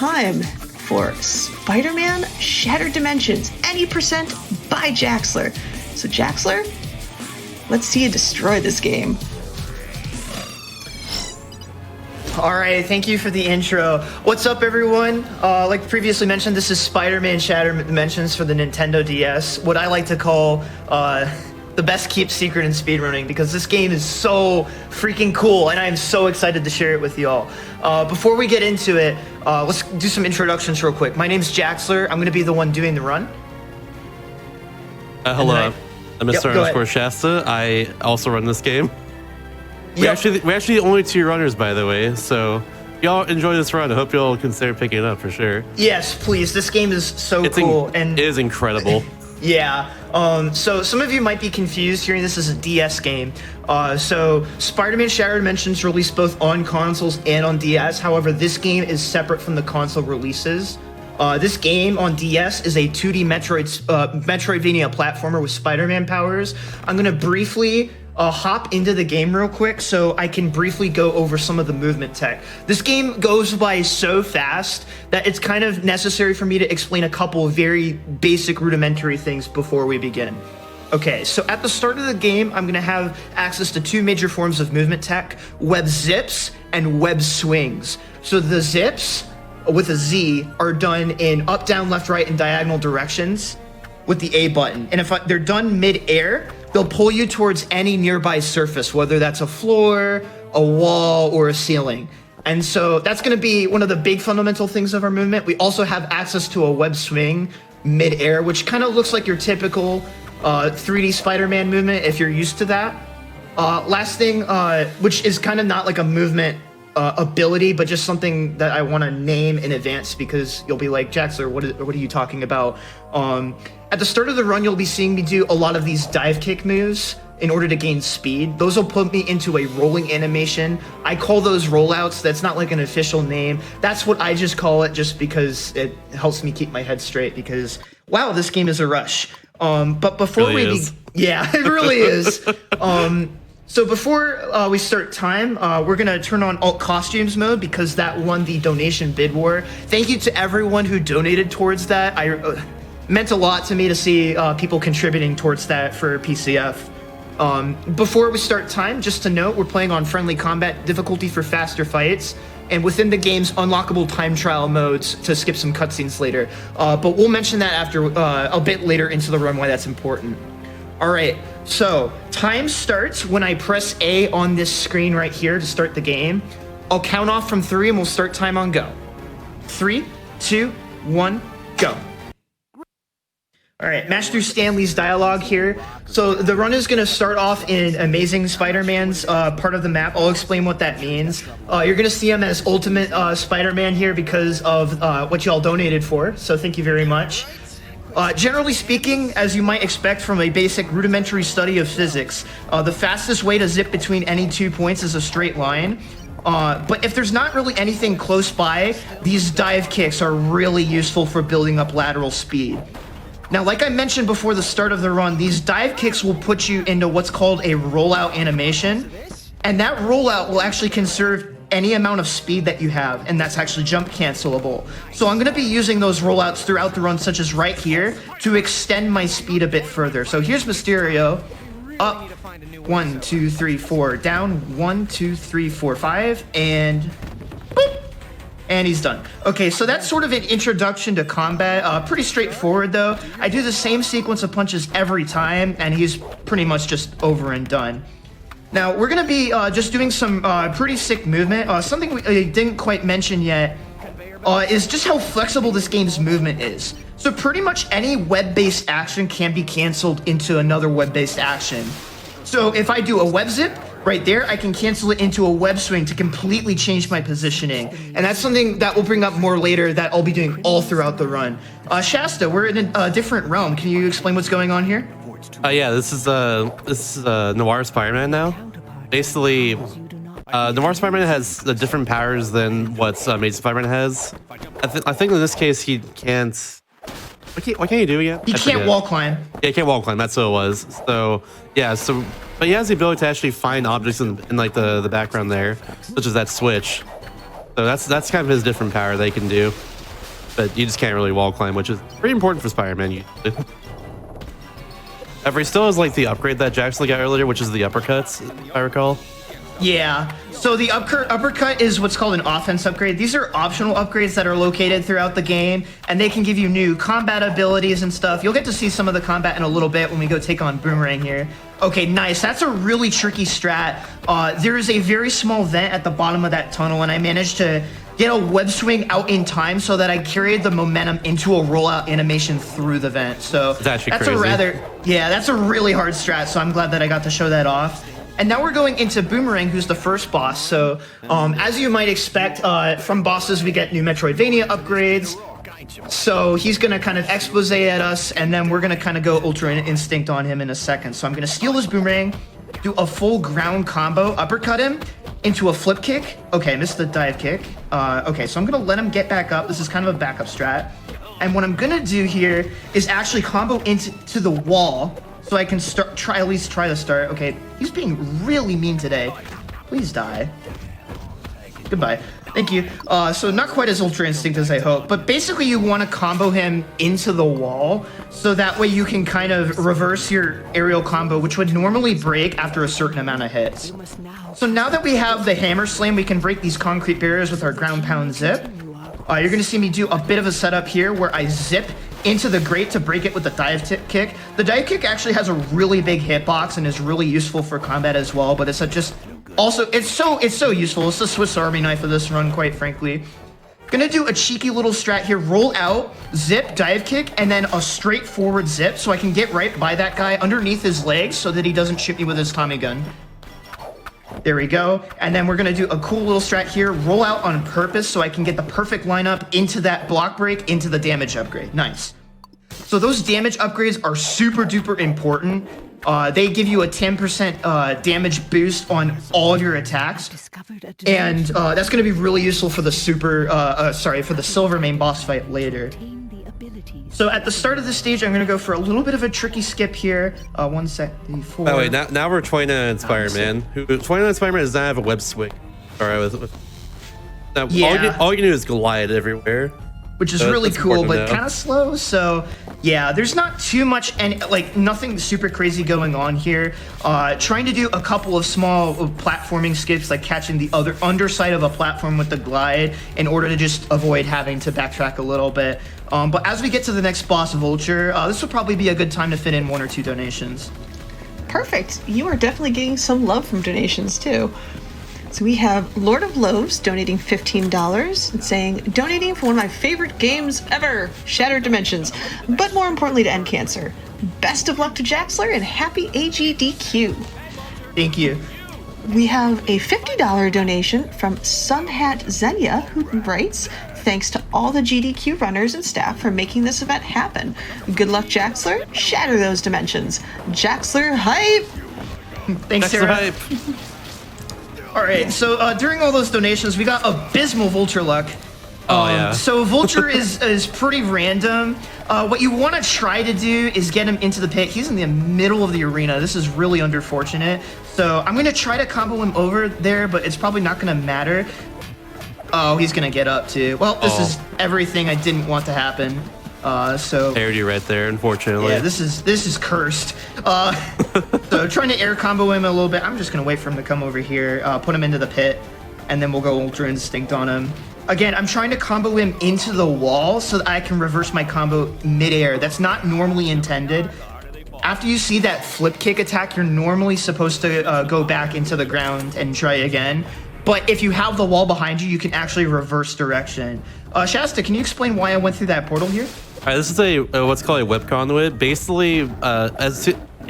time for Spider-Man Shattered Dimensions, any percent by Jaxler. So Jaxler, let's see you destroy this game. All right, thank you for the intro. What's up, everyone? Like previously mentioned, this is Spider-Man Shattered Dimensions for the Nintendo DS, what I like to call the best kept secret in speedrunning, because this game is so freaking cool, and I am so excited to share it with y'all. Before we get into it, let's do some introductions real quick. My name's Jaxler. I'm going to be the one doing the run. Hello, I'm Mr. Shasta. I also run this game. We're actually the only two runners, by the way, so y'all enjoy this run. I hope y'all consider picking it up for sure. Yes, please. This game is so cool. And it is incredible. Yeah. So some of you might be confused hearing this as a DS game. So Spider-Man Shattered Dimensions released both on consoles and on DS. However, this game is separate from the console releases. This game on DS is a 2D Metroidvania platformer with Spider-Man powers. I'm going to briefly hop into the game real quick so I can briefly go over some of the movement tech. This game goes by so fast that it's kind of necessary for me to explain a couple of very basic rudimentary things before we begin. Okay, so at the start of the game, I'm going to have access to two major forms of movement tech, web zips and web swings. So the zips, with a Z, are done in up, down, left, right, and diagonal directions with the A button. And if they're done mid-air, they'll pull you towards any nearby surface, whether that's a floor, a wall, or a ceiling. And so that's going to be one of the big fundamental things of our movement. We also have access to a web swing mid-air, which kind of looks like your typical 3D Spider-Man movement if you're used to that. Last thing, which is kind of not like a movement ability, but just something that I want to name in advance, because you'll be like, Jaxler, what are you talking about? At the start of the run, you'll be seeing me do a lot of these dive kick moves in order to gain speed. Those will put me into a rolling animation. I call those rollouts. That's not like an official name. That's what I just call it, just because it helps me keep my head straight, because wow, this game is a rush. But before yeah, it really is. So before we start time, we're going to turn on alt costumes mode, because that won the donation bid war. Thank you to everyone who donated towards that. Meant a lot to me to see people contributing towards that for PCF. Before we start time, just to note, we're playing on friendly combat difficulty for faster fights, and within the game's unlockable time trial modes to skip some cutscenes later. But we'll mention that after a bit later into the run, why that's important. All right, so time starts when I press A on this screen right here to start the game. I'll count off from 3 and we'll start time on go. 3, 2, 1, go. All right, Master Stanley's dialogue here. So the run is going to start off in Amazing Spider-Man's part of the map. I'll explain what that means. You're going to see him as Ultimate Spider-Man here because of what y'all donated for, so thank you very much. Generally speaking, as you might expect from a basic rudimentary study of physics, the fastest way to zip between any 2 points is a straight line. But if there's not really anything close by, these dive kicks are really useful for building up lateral speed. Now, like I mentioned before the start of the run, these dive kicks will put you into what's called a rollout animation, and that rollout will actually conserve any amount of speed that you have, and that's actually jump cancelable. So I'm going to be using those rollouts throughout the run, such as right here, to extend my speed a bit further. So here's Mysterio. Up, 1, 2, 3, 4. Down, 1, 2, 3, 4, 5, and boop. And he's done. Okay, so that's sort of an introduction to combat. Pretty straightforward, though. I do the same sequence of punches every time, and he's pretty much just over and done. Now, we're going to be just doing some pretty sick movement. Something we didn't quite mention yet is just how flexible this game's movement is. So pretty much any web-based action can be canceled into another web-based action. So if I do a web zip, right there, I can cancel it into a web swing to completely change my positioning. And that's something that we'll bring up more later that I'll be doing all throughout the run. Shasta, we're in a different realm. Can you explain what's going on here? Yeah, this is Noir Spider-Man now. Basically, Noir Spider-Man has different powers than what Amazing Spider-Man has. I think in this case he can't. What can he do again? He can't wall climb. Yeah, he can't wall climb. That's what it was. So yeah, but he has the ability to actually find objects in like the background there, such as that switch. So that's kind of his different power they can do. but you just can't really wall climb, which is pretty important for Spider-Man usually. However, he still has like the upgrade that Jaxler got earlier, which is the uppercuts, if I recall. Yeah, so the uppercut is what's called an offense upgrade. These are optional upgrades that are located throughout the game, and they can give you new combat abilities and stuff. You'll get to see some of the combat in a little bit when we go take on Boomerang here. Okay, nice. That's a really tricky strat. There is a very small vent at the bottom of that tunnel, and I managed to get a web swing out in time so that I carried the momentum into a rollout animation through the vent. So that's crazy. that's a really hard strat, so I'm glad that I got to show that off. And now we're going into Boomerang, who's the first boss. So, as you might expect, from bosses, we get new Metroidvania upgrades. So he's going to kind of expose at us, and then we're going to kind of go Ultra Instinct on him in a second. So I'm going to steal his Boomerang, do a full ground combo, uppercut him into a flip kick. Okay, missed the dive kick. Okay, so I'm going to let him get back up. This is kind of a backup strat. And what I'm going to do here is actually combo into the wall, so I can at least try to start. Okay, he's being really mean today. Please die. Goodbye. Thank you. So not quite as Ultra Instinct as I hope, but basically you want to combo him into the wall, so that way you can kind of reverse your aerial combo, which would normally break after a certain amount of hits. So now that we have the Hammer Slam, we can break these concrete barriers with our ground pound zip. You're going to see me do a bit of a setup here where I zip into the grate to break it with the dive kick. The dive kick actually has a really big hitbox and is really useful for combat as well, but it's so useful. It's the Swiss Army knife of this run, quite frankly. Gonna do a cheeky little strat here. Roll out, zip, dive kick, and then a straightforward zip so I can get right by that guy underneath his legs so that he doesn't shoot me with his Tommy gun. There we go. And then we're going to do a cool little strat here. Roll out on purpose so I can get the perfect lineup into that block break, into the damage upgrade. Nice. So those damage upgrades are super duper important. They give you a 10% damage boost on all of your attacks. And that's going to be really useful for the for the Silver main boss fight later. So at the start of the stage, I'm going to go for a little bit of a tricky skip here. 1 sec, 4. Oh wait, now we're 29 and Spider-Man. 29 and Spider-Man does not have a web swing. All right, now, yeah. all you can do is glide everywhere, which is really cool, but kind of slow. So yeah, there's not too much and like nothing super crazy going on here. Trying to do a couple of small platforming skips, like catching the other underside of a platform with the glide in order to just avoid having to backtrack a little bit. But as we get to the next boss, Vulture, this will probably be a good time to fit in 1 or 2 donations. Perfect. You are definitely getting some love from donations too. So we have Lord of Loaves donating $15 and saying, donating for one of my favorite games ever, Shattered Dimensions, but more importantly to end cancer. Best of luck to Jaxler and happy AGDQ. Thank you. We have a $50 donation from Sunhat Xenia, who writes, thanks to all the GDQ runners and staff for making this event happen. Good luck, Jaxler. Shatter those dimensions. Jaxler hype! Thanks, Sarah. Hype. All right, so during all those donations, we got abysmal Vulture luck. Yeah. So Vulture is pretty random. What you want to try to do is get him into the pit. He's in the middle of the arena. This is really unfortunate. So I'm going to try to combo him over there, but it's probably not going to matter. Oh, he's going to get up too. Well, this is everything I didn't want to happen. So aired you right there, unfortunately. Yeah, this is cursed. So trying to air combo him a little bit. I'm just gonna wait for him to come over here, put him into the pit, and then we'll go Ultra Instinct on him. Again, I'm trying to combo him into the wall so that I can reverse my combo midair. That's not normally intended. After you see that flip kick attack, you're normally supposed to go back into the ground and try again. But if you have the wall behind you, you can actually reverse direction. Shasta, can you explain why I went through that portal here? All right, this is a what's called a whip conduit. Basically, you have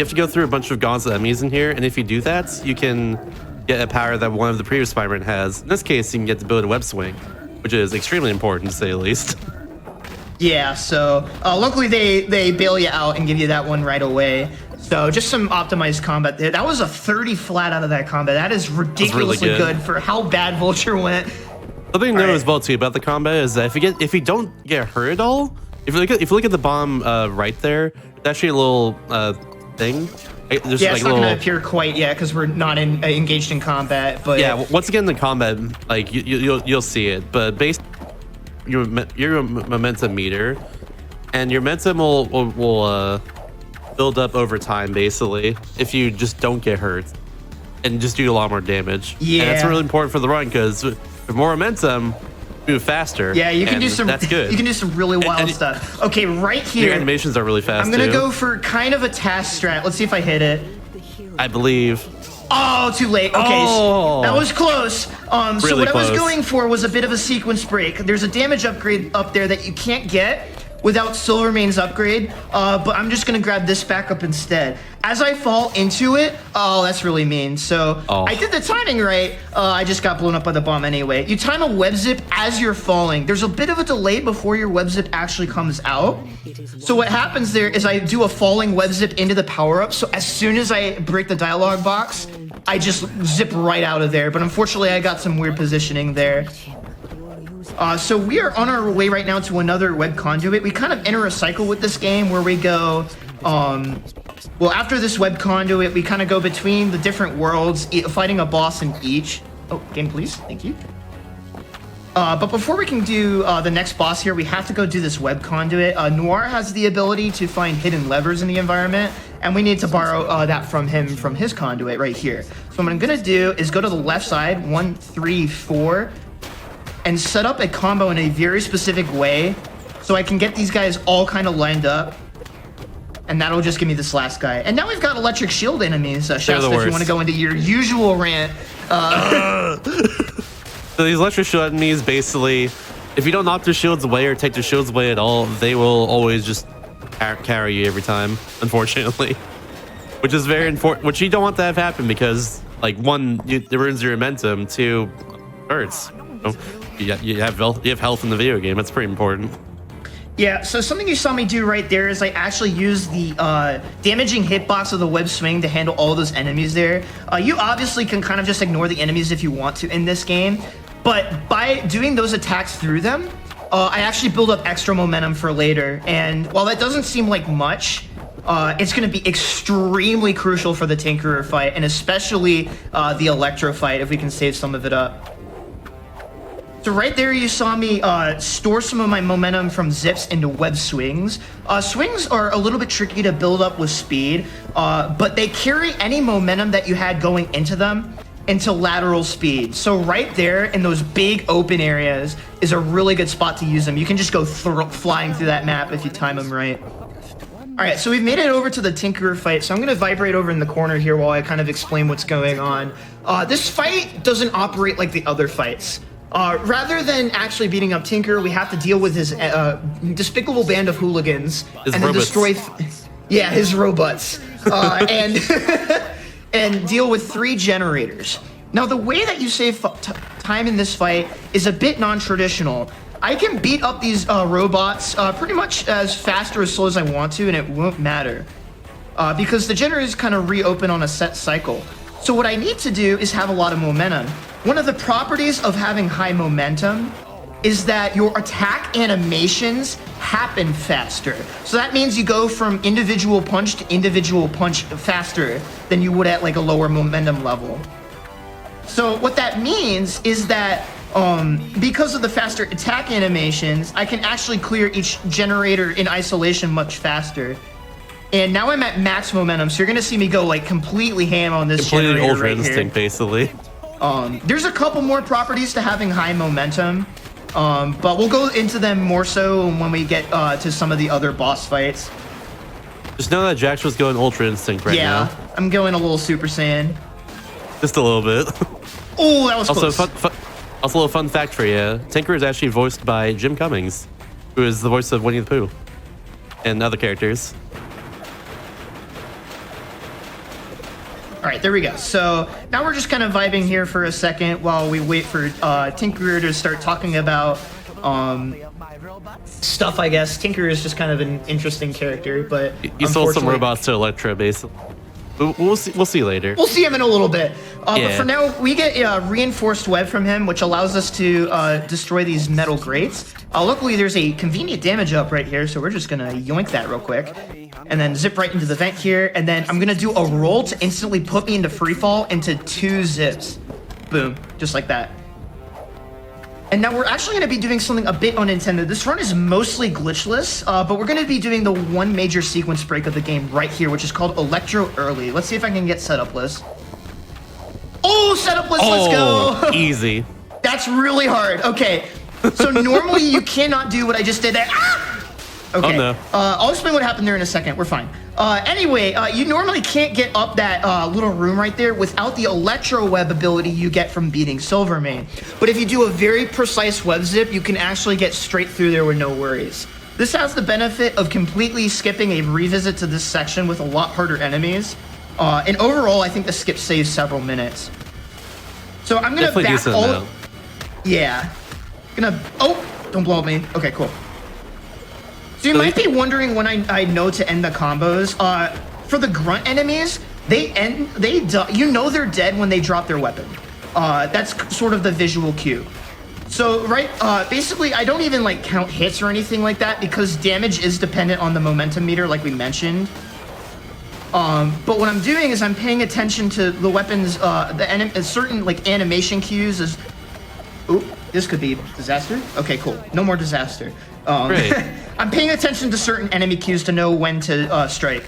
to go through a bunch of gauntlet enemies in here, and if you do that, you can get a power that one of the previous Spider-Man has. In this case, you can get to build a web swing, which is extremely important to say the least. Yeah, so luckily they bail you out and give you that one right away. So just some optimized combat there. That was a 30 flat out of that combat. That is ridiculously really good for how bad Vulture went. Something to know as well too about the combat is that if you don't get hurt at all, if you look at the bomb right there, it's actually a little thing. It's not going to appear quite yet because we're not engaged in combat. But yeah, once again in the combat, like you'll see it. But your momentum meter, and your momentum will build up over time, basically, if you just don't get hurt and just do a lot more damage. Yeah, and that's really important for the run because with more momentum, you move faster. Yeah, you can do some. That's good. You can do some really wild stuff. Okay, right here. Your animations are really fast. I'm gonna go for kind of a task strat. Let's see if I hit it. I believe. Oh, too late. Okay, Oh. that was close. So Really what I close. was going for was a bit of a sequence break. There's a damage upgrade up there that you can't get without Silvermane's upgrade, but I'm just gonna grab this back up instead. As I fall into it, oh, that's really mean. So I did the timing right. I just got blown up by the bomb anyway. You time a web zip as you're falling. There's a bit of a delay before your web zip actually comes out. So what happens there is I do a falling web zip into the power up. So as soon as I break the dialogue box, I just zip right out of there. But unfortunately, I got some weird positioning there. So we are on our way right now to another web conduit. We kind of enter a cycle with this game where we go, well, after this web conduit, we kind of go between the different worlds, fighting a boss in each. Oh, game please, thank you. But before we can do the next boss here, we have to go do this web conduit. Noir has the ability to find hidden levers in the environment, and we need to borrow that from him from his conduit right here. So what I'm gonna do is go to the left side, 1, 3, 4, and set up a combo in a very specific way so I can get these guys all kind of lined up. And that'll just give me this last guy. And now we've got electric shield enemies. Shasta, if you want to go into your usual rant. So these electric shield enemies, basically, if you don't knock their shields away or take their shields away at all, they will always just carry you every time, unfortunately. Which is very important, which you don't want to have happen because, like, one, it ruins your momentum, two, hurts. You have health in the video game. That's pretty important. Yeah, so something you saw me do right there is I actually used the damaging hitbox of the web swing to handle all those enemies there. You obviously can kind of just ignore the enemies if you want to in this game, but by doing those attacks through them, I actually build up extra momentum for later. And while that doesn't seem like much, it's going to be extremely crucial for the Tinkerer fight, and especially the Electro fight if we can save some of it up. So right there you saw me store some of my momentum from zips into web swings. Swings are a little bit tricky to build up with speed, but they carry any momentum that you had going into them into lateral speed. So right there in those big open areas is a really good spot to use them. You can just go flying through that map if you time them right. All right, so we've made it over to the Tinkerer fight, so I'm going to vibrate over in the corner here while I kind of explain what's going on. This fight doesn't operate like the other fights. Rather than actually beating up Tinker, we have to deal with his despicable band of hooligans and then destroy, his robots, and and deal with 3 generators. Now, the way that you save time in this fight is a bit non-traditional. I can beat up these robots pretty much as fast or as slow as I want to, and it won't matter because the generators kind of reopen on a set cycle. So what I need to do is have a lot of momentum. One of the properties of having high momentum is that your attack animations happen faster. So that means you go from individual punch to individual punch faster than you would at like a lower momentum level. So what that means is that because of the faster attack animations, I can actually clear each generator in isolation much faster. And now I'm at max momentum, so you're gonna see me go like completely ham on this generator Ultra right Instinct, basically. There's a couple more properties to having high momentum, but we'll go into them more so when we get to some of the other boss fights. Just know that Jax was going Ultra Instinct right now. Yeah, I'm going a little Super Saiyan. Just a little bit. Oh, that was also, close. Also, a little fun fact for you. Tinker is actually voiced by Jim Cummings, who is the voice of Winnie the Pooh and other characters. All right, there we go. So now we're just kind of vibing here for a second while we wait for Tinkerer to start talking about stuff, I guess. Tinkerer is just kind of an interesting character, but You sold some robots to Electra, basically. We'll see later. We'll see him in a little bit. But for now, we get reinforced web from him, which allows us to destroy these metal grates. Luckily, there's a convenient damage up right here, so we're just going to yoink that real quick. And then zip right into the vent here. And then I'm going to do a roll to instantly put me into free fall into 2 zips. Boom. Just like that. And now we're actually going to be doing something a bit unintended. This run is mostly glitchless, but we're going to be doing the one major sequence break of the game right here, which is called Electro Early. Let's see if I can get setup list. Oh, setup list, let's go. Easy. That's really hard. Okay, so normally you cannot do what I just did there. Ah! Okay, Oh, no. I'll explain what happened there in a second. We're fine. Anyway, you normally can't get up that little room right there without the electro web ability you get from beating Silvermane. But if you do a very precise web zip, you can actually get straight through there with no worries. This has the benefit of completely skipping a revisit to this section with a lot harder enemies. And overall, I think the skip saves several minutes. So I'm gonna back all. Though. Yeah. Oh, don't blow up me. Okay, cool. So you might be wondering when I know to end the combos. For the grunt enemies, you know they're dead when they drop their weapon. That's sort of the visual cue. So basically I don't even like count hits or anything like that because damage is dependent on the momentum meter, like we mentioned. But what I'm doing is I'm paying attention to the weapons, certain like animation cues. Oop, this could be disaster. Okay, cool. No more disaster. Great. I'm paying attention to certain enemy cues to know when to strike.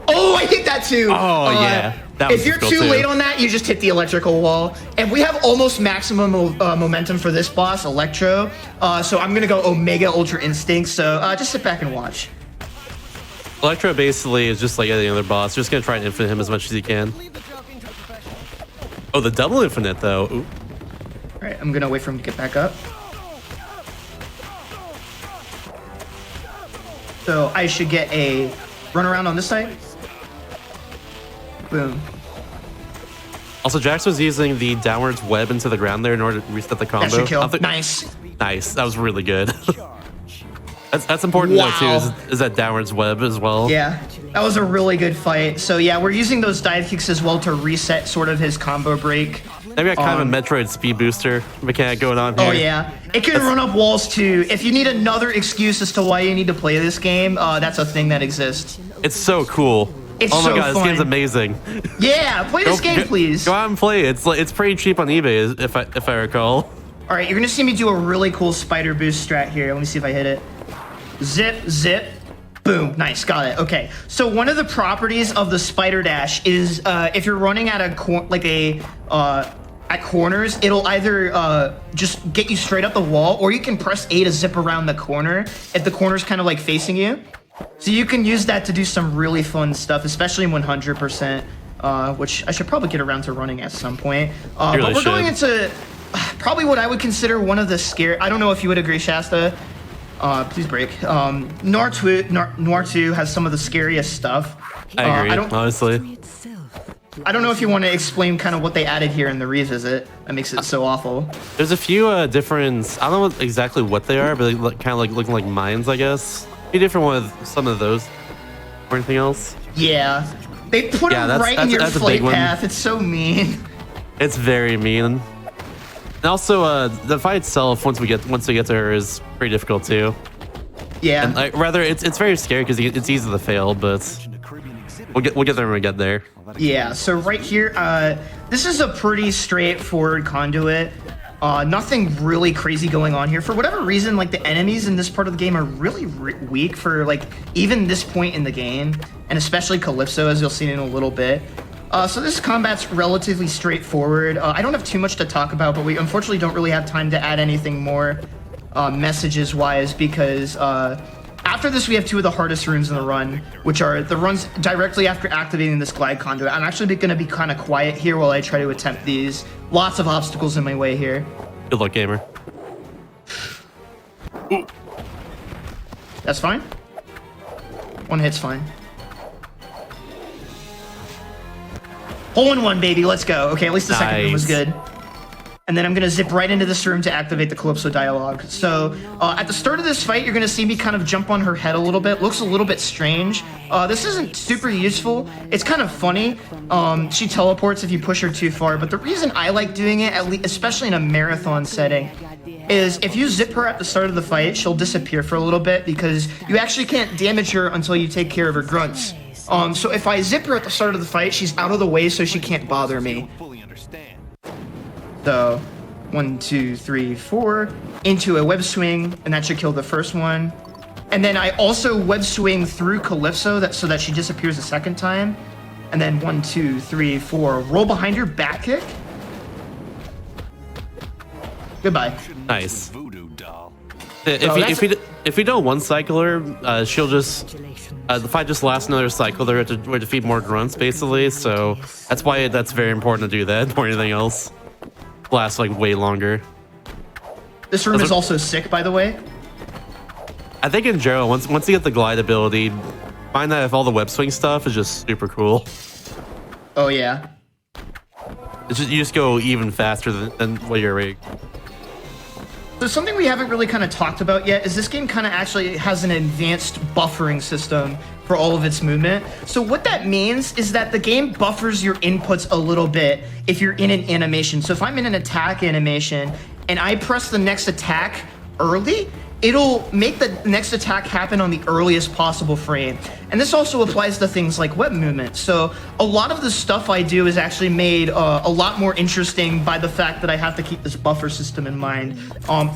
Oh, I hit that too. Oh yeah. If you're too late on that, you just hit the electrical wall. And we have almost maximum momentum for this boss, Electro. So I'm gonna go Omega Ultra Instinct. So just sit back and watch. Electro basically is just like any other boss. You're just gonna try and infinite him as much as you can. Oh, the double infinite though. Ooh. All right, I'm gonna wait for him to get back up. So I should get a run around on this side. Boom. Also, Jax was using the downwards web into the ground there in order to reset the combo. That should kill. Nice. Nice. That was really good. That's important Wow. though too. Is that downwards web as well? Yeah, that was a really good fight. So yeah, we're using those dive kicks as well to reset sort of his combo break. Maybe got kind of a Metroid speed booster mechanic going on here. Oh yeah, it can run up walls too. If you need another excuse as to why you need to play this game, that's a thing that exists. It's so cool. It's oh my so god, fun. this game's amazing. Yeah, play this game, please. Go out and play it. It's pretty cheap on eBay, if I recall. All right, you're gonna see me do a really cool spider boost strat here. Let me see if I hit it. Zip, zip, boom. Nice, got it. Okay, so one of the properties of the spider dash is if you're running at at corners, it'll either just get you straight up the wall, or you can press A to zip around the corner if the corner's kind of like facing you. So you can use that to do some really fun stuff, especially in 100%, which I should probably get around to running at some point. But we're going into probably what I would consider one of the I don't know if you would agree, Shasta. Please break. Noir 2 has some of the scariest stuff. I agree, honestly. I don't know if you want to explain kind of what they added here in the revisit that makes it so awful. There's a few different, I don't know exactly what they are, but they look, kind of like looking like mines, I guess. Be different with some of those or anything else. Yeah, they put them right in your flight path. It's so mean. It's very mean. And also, the fight itself, once we get to her, is pretty difficult too. Yeah. And, rather, it's very scary because it's easy to fail, but we'll get there when we get there. Yeah. So right here, this is a pretty straightforward conduit. Nothing really crazy going on here. For whatever reason, like the enemies in this part of the game are really weak for like even this point in the game, and especially Calypso, as you'll see in a little bit. So this combat's relatively straightforward. I don't have too much to talk about, but we unfortunately don't really have time to add anything more messages-wise because after this we have two of the hardest rooms in the run, which are the runs directly after activating this glide conduit. I'm actually going to be kind of quiet here while I try to attempt these. Lots of obstacles in my way here. Good luck, gamer. That's fine. One hit's fine. Hole in one, baby. Let's go. Okay, at least the second room was good. And then I'm going to zip right into this room to activate the Calypso dialogue. So at the start of this fight, you're going to see me kind of jump on her head a little bit. Looks a little bit strange. This isn't super useful. It's kind of funny. She teleports if you push her too far. But the reason I like doing it, especially in a marathon setting, is if you zip her at the start of the fight, she'll disappear for a little bit because you actually can't damage her until you take care of her grunts. So if I zip her at the start of the fight, she's out of the way so she can't bother me. So, 1, 2, 3, 4, into a web swing, and that should kill the first one. And then I also web swing through Calypso so that she disappears a second time. And then 1, 2, 3, 4, roll behind her, back kick. Goodbye. Nice. If you don't one cycle her, she'll just the fight just lasts another cycle. They're to defeat more grunts basically, so that's why that's very important to do that more than anything else. Lasts like way longer. This room is also sick, by the way. I think in general, once you get the glide ability, find that if all the web swing stuff is just super cool. Oh yeah. It's just, you just go even faster than what you're rigged. So something we haven't really kind of talked about yet is this game kind of actually has an advanced buffering system for all of its movement. So what that means is that the game buffers your inputs a little bit if you're in an animation. So if I'm in an attack animation and I press the next attack early, it'll make the next attack happen on the earliest possible frame. And this also applies to things like web movement. So a lot of the stuff I do is actually made a lot more interesting by the fact that I have to keep this buffer system in mind.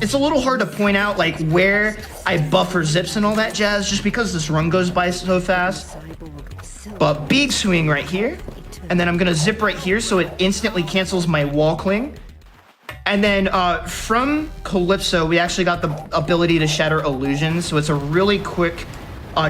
It's a little hard to point out like where I buffer zips and all that jazz just because this run goes by so fast. But big swing right here. And then I'm gonna zip right here so it instantly cancels my wall cling. And then from Calypso, we actually got the ability to shatter illusions. So it's a really quick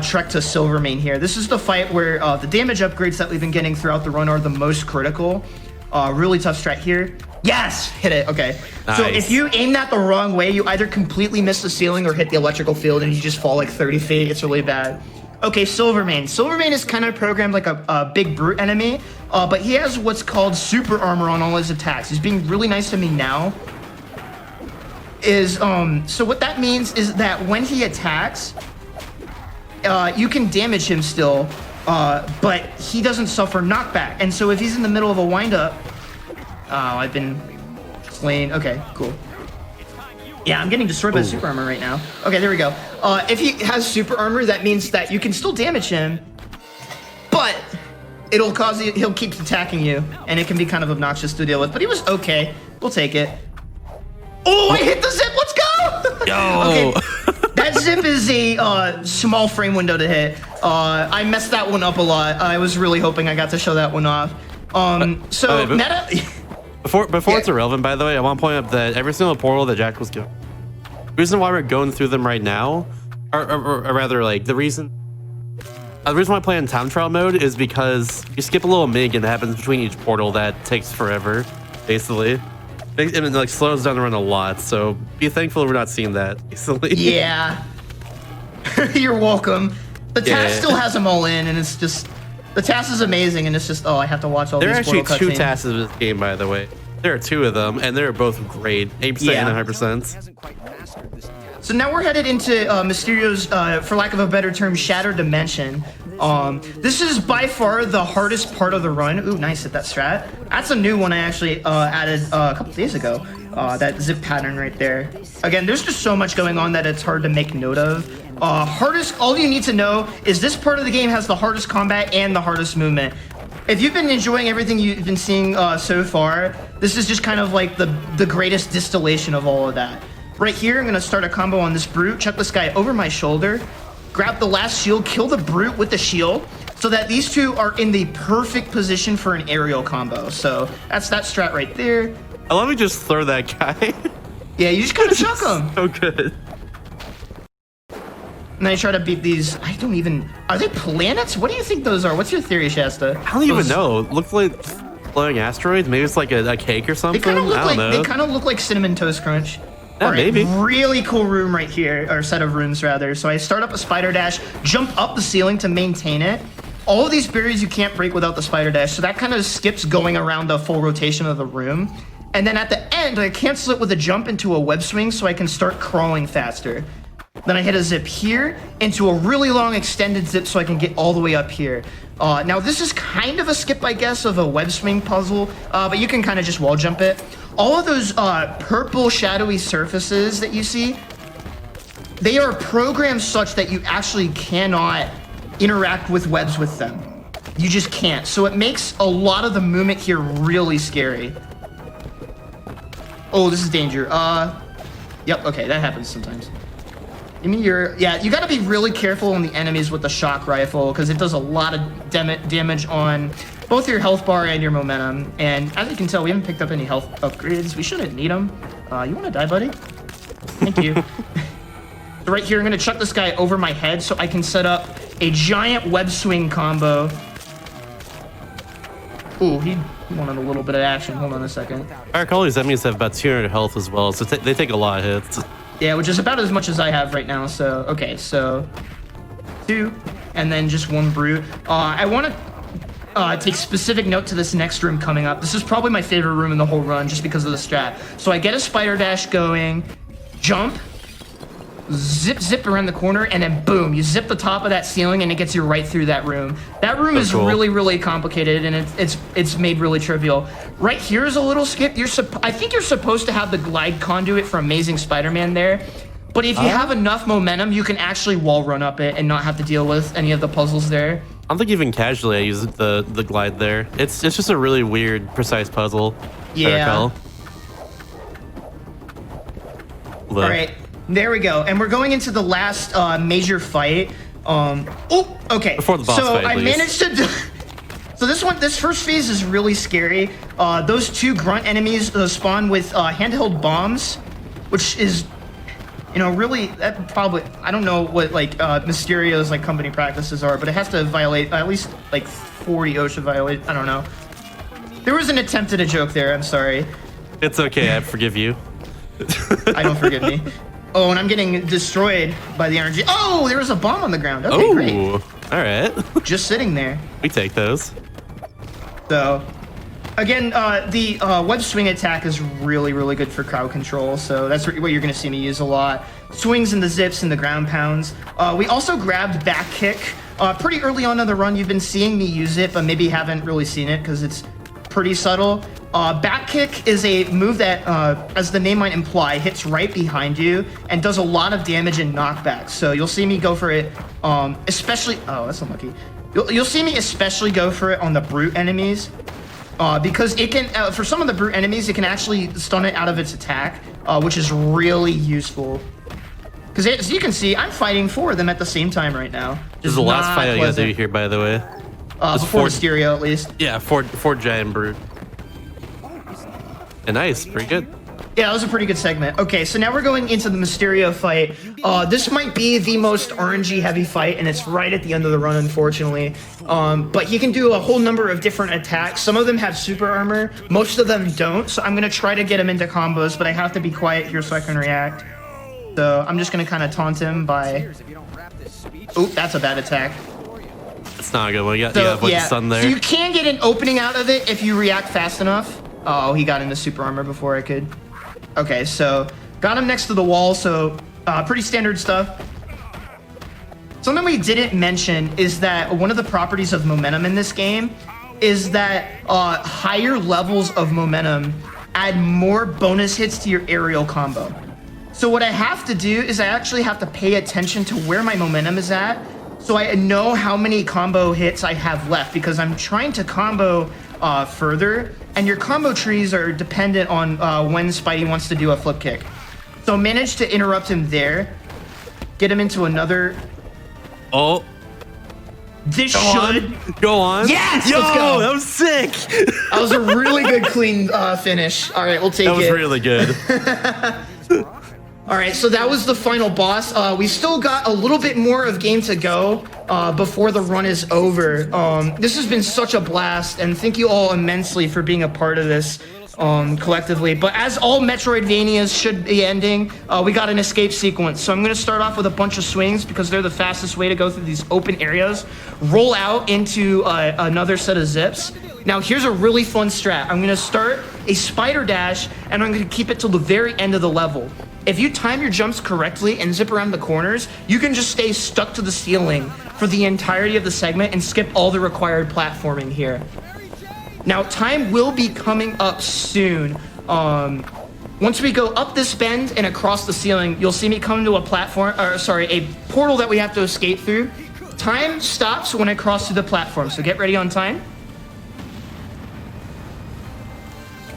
trek to Silvermane here. This is the fight where the damage upgrades that we've been getting throughout the run are the most critical. Really tough strat here. Yes! Hit it. Okay. Nice. So if you aim that the wrong way, you either completely miss the ceiling or hit the electrical field and you just fall like 30 feet. It's really bad. Okay, Silvermane. Silvermane is kind of programmed like a big brute enemy, but he has what's called super armor on all his attacks. He's being really nice to me now. So what that means is that when he attacks, you can damage him still, but he doesn't suffer knockback. And so if he's in the middle of a windup, I've been slain. Okay, cool. Yeah, I'm getting destroyed by super armor right now. Okay, there we go. If he has super armor, that means that you can still damage him, but he'll keep attacking you, and it can be kind of obnoxious to deal with. But he was okay. We'll take it. Oh, I hit the zip. Let's go. Yo. Okay. That zip is a small frame window to hit. I messed that one up a lot. I was really hoping I got to show that one off. Meta. Before it's irrelevant, by the way, I want to point out that every single portal that Jack was given, the reason why we're going through them right now, or rather, like the reason why I play in time trial mode is because you skip a little mig and it happens between each portal that takes forever, basically. And it like slows down the run a lot. So be thankful we're not seeing that, basically. Yeah. You're welcome. The task still has them all in, and it's just. The task is amazing, and it's just, I have to watch all these portal cutscenes. There are actually 2 tasks in this game, by the way. There are 2 of them, and they're both great. 8% and 100%. So now we're headed into Mysterio's, for lack of a better term, Shattered Dimension. This is by far the hardest part of the run. Ooh, nice, hit that strat. That's a new one I actually added a couple days ago. That zip pattern right there. Again, there's just so much going on that it's hard to make note of. All you need to know is this part of the game has the hardest combat and the hardest movement. If you've been enjoying everything you've been seeing so far, this is just kind of like the greatest distillation of all of that. Right here, I'm gonna start a combo on this brute, chuck this guy over my shoulder, grab the last shield, kill the brute with the shield, so that these two are in the perfect position for an aerial combo. So that's that strat right there. Let me just throw that guy. Yeah, you just kind of chuck him. So good. And then I try to beat these. Are they planets? What do you think those are? What's your theory, Shasta? I don't even know. Looks like flowing asteroids. Maybe it's like a cake or something. They kind of look I don't know. They kind of look like Cinnamon Toast Crunch. Yeah, maybe. Really cool room right here, or set of rooms rather. So I start up a spider dash, jump up the ceiling to maintain it. All of these barriers you can't break without the spider dash, so that kind of skips going around the full rotation of the room. And then at the end, I cancel it with a jump into a web swing so I can start crawling faster. Then I hit a zip here into a really long extended zip so I can get all the way up here. Now this is kind of a skip, I guess, of a web swing puzzle, but you can kind of just wall jump it. All of those purple shadowy surfaces that you see, they are programmed such that you actually cannot interact with webs with them. You just can't. So it makes a lot of the movement here really scary. Oh, this is danger. Yep, okay, that happens sometimes. Give me your... Yeah, you gotta be really careful on the enemies with the shock rifle, because it does a lot of damage on both your health bar and your momentum. And as you can tell, we haven't picked up any health upgrades. We shouldn't need them. You wanna die, buddy? Thank you. So right here, I'm gonna chuck this guy over my head so I can set up a giant web swing combo. Ooh, he wanted a little bit of action. Hold on a second. Our colors enemies have about 200 health as well, so they take a lot of hits. Yeah, which is about as much as I have right now. So, okay, so 2, and then just 1 brute. I want to take specific note to this next room coming up. This is probably my favorite room in the whole run just because of the strat. So I get a spider dash going, jump, zip around the corner, and then boom, you zip the top of that ceiling and it gets you right through that room. That room is cool. really complicated, and it's made really trivial. Right here is a little skip. I think you're supposed to have the glide conduit for Amazing Spider-Man there, but if you have enough momentum, you can actually wall run up it and not have to deal with any of the puzzles there. I don't think even casually I use the glide there. It's just a really weird, precise puzzle. Yeah. All right. There we go, and we're going into the last major fight. Oh, okay. Before the boss fight, I managed to. So this first phase is really scary. Those 2 grunt enemies spawn with handheld bombs, which is, really that probably I don't know what like Mysterio's like company practices are, but it has to violate at least like 40 OSHA violate. I don't know. There was an attempt at a joke there. I'm sorry. It's okay. I forgive you. I don't forgive me. Oh, and I'm getting destroyed by the energy. Oh, there was a bomb on the ground. Okay, great. All right. Just sitting there. We take those. So, again, the web swing attack is really good for crowd control. So that's what you're going to see me use a lot. Swings and the zips and the ground pounds. We also grabbed back kick. Pretty early on in the run, you've been seeing me use it, but maybe haven't really seen it because it's pretty subtle. Back kick is a move that, as the name might imply, hits right behind you and does a lot of damage and knockback. So you'll see me go for it, especially... Oh, that's unlucky. You'll see me especially go for it on the brute enemies, because it can, for some of the brute enemies, it can actually stun it out of its attack, which is really useful. Because as you can see, I'm fighting 4 of them at the same time right now. This is the last fight I gotta do here, by the way. Before Mysterio, at least. Yeah, four giant brute. And nice, pretty good. Yeah, that was a pretty good segment. Okay, so now we're going into the Mysterio fight. This might be the most RNG heavy fight, and it's right at the end of the run, unfortunately. But he can do a whole number of different attacks. Some of them have super armor. Most of them don't, so I'm going to try to get him into combos, but I have to be quiet here so I can react. So I'm just going to kind of taunt him by... Oop, that's a bad attack. It's not a good one. You got the stun there. So you can get an opening out of it if you react fast enough. Oh, he got into super armor before I could. Okay, so got him next to the wall, so pretty standard stuff. Something we didn't mention is that one of the properties of momentum in this game is that higher levels of momentum add more bonus hits to your aerial combo. So what I have to do is I actually have to pay attention to where my momentum is at, so I know how many combo hits I have left, because I'm trying to combo further, and your combo trees are dependent on when Spidey wants to do a flip kick. So manage to interrupt him there, get him into another... Oh. This should... Go on. Yes! Yo, let's go! that was sick! That was a really good, clean finish. All right, we'll take it. That was really good. All right, so that was the final boss. We still got a little bit more of game to go before the run is over. This has been such a blast, and thank you all immensely for being a part of this collectively. But as all Metroidvanias should be ending, we got an escape sequence. So I'm going to start off with a bunch of swings because they're the fastest way to go through these open areas. Roll out into another set of zips. Now, here's a really fun strat. I'm going to start a spider dash, and I'm going to keep it till the very end of the level. If you time your jumps correctly and zip around the corners, you can just stay stuck to the ceiling for the entirety of the segment and skip all the required platforming here. Now, time will be coming up soon. Once we go up this bend and across the ceiling, you'll see me come to a a portal that we have to escape through. Time stops when I cross through the platform, so get ready on time.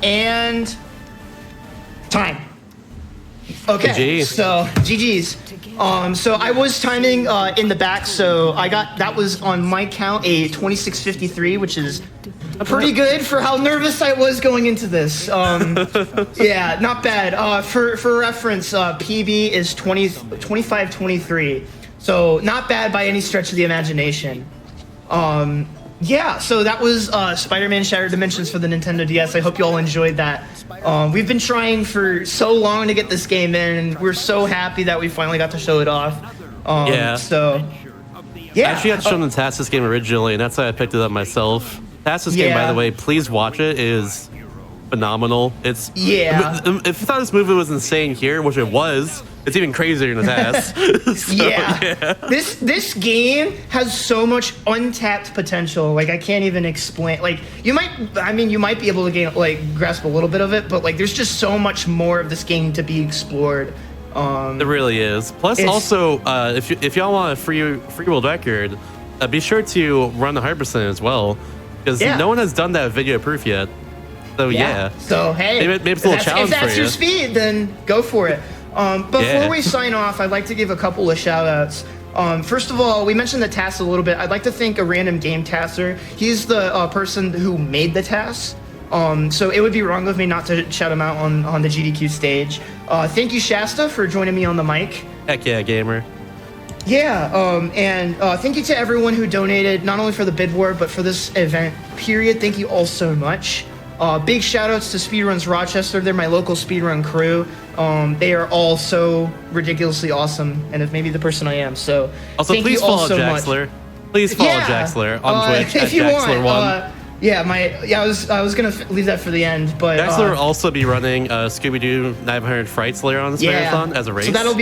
And Time. Okay, GG. so GG's. So I was timing in the back, so that was on my count a 26:53, which is pretty good for how nervous I was going into this. Yeah, not bad. For reference, PB is 25:23, so not bad by any stretch of the imagination. Yeah, so that was Spider-Man Shattered Dimensions for the Nintendo DS. I hope you all enjoyed that. We've been trying for so long to get this game in, and we're so happy that we finally got to show it off. Yeah. So, yeah. I actually got shown the Tassus game originally, and that's why I picked it up myself. Tassus game, by the way, please watch it. It is phenomenal. It's If you thought this movie was insane here, which it was, it's even crazier in the past. So, yeah. This game has so much untapped potential. Like, I can't even explain. Like, you might be able to grasp a little bit of it, but like, there's just so much more of this game to be explored. It really is. Plus, also, if y'all want a free world record, be sure to run the 100% as well, because no one has done that video proof yet. So yeah. So hey, maybe it's a little challenge for you. If that's your speed, then go for it. Before we sign off, I'd like to give a couple of shout outs. First of all, we mentioned the tasks a little bit. I'd like to thank a random game tasser. He's the person who made the tasks. So it would be wrong of me not to shout him out on the GDQ stage. Thank you, Shasta, for joining me on the mic. Heck yeah, gamer. Yeah, and thank you to everyone who donated, not only for the bid war, but for this event, period. Thank you all so much. Big shout outs to Speedruns Rochester. They're my local speedrun crew. They are all so ridiculously awesome, and if maybe the person I am. So also, thank please you all follow so Jaxler. much. Please follow Jaxler on Twitch if you Jaxler1. want. I was gonna leave that for the end, but Jaxler will also be running Scooby-Doo 900 Frights later on this marathon as a race. So that'll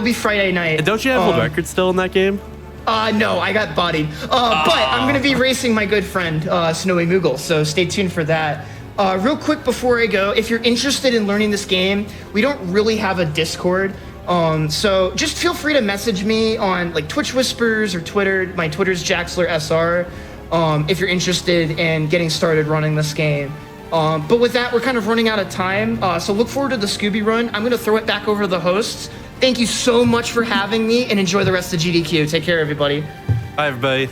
be Friday night. And don't you have world record still in that game? No, I got bodied. But I'm gonna be racing my good friend Snowy Moogle, so stay tuned for that. Real quick before I go, if you're interested in learning this game, we don't really have a Discord. So just feel free to message me on like Twitch Whispers or Twitter. My Twitter's Jaxler SR. If you're interested in getting started running this game. But with that, we're kind of running out of time. So look forward to the Scooby run. I'm gonna throw it back over to the hosts. Thank you so much for having me, and enjoy the rest of GDQ. Take care, everybody. Bye, everybody.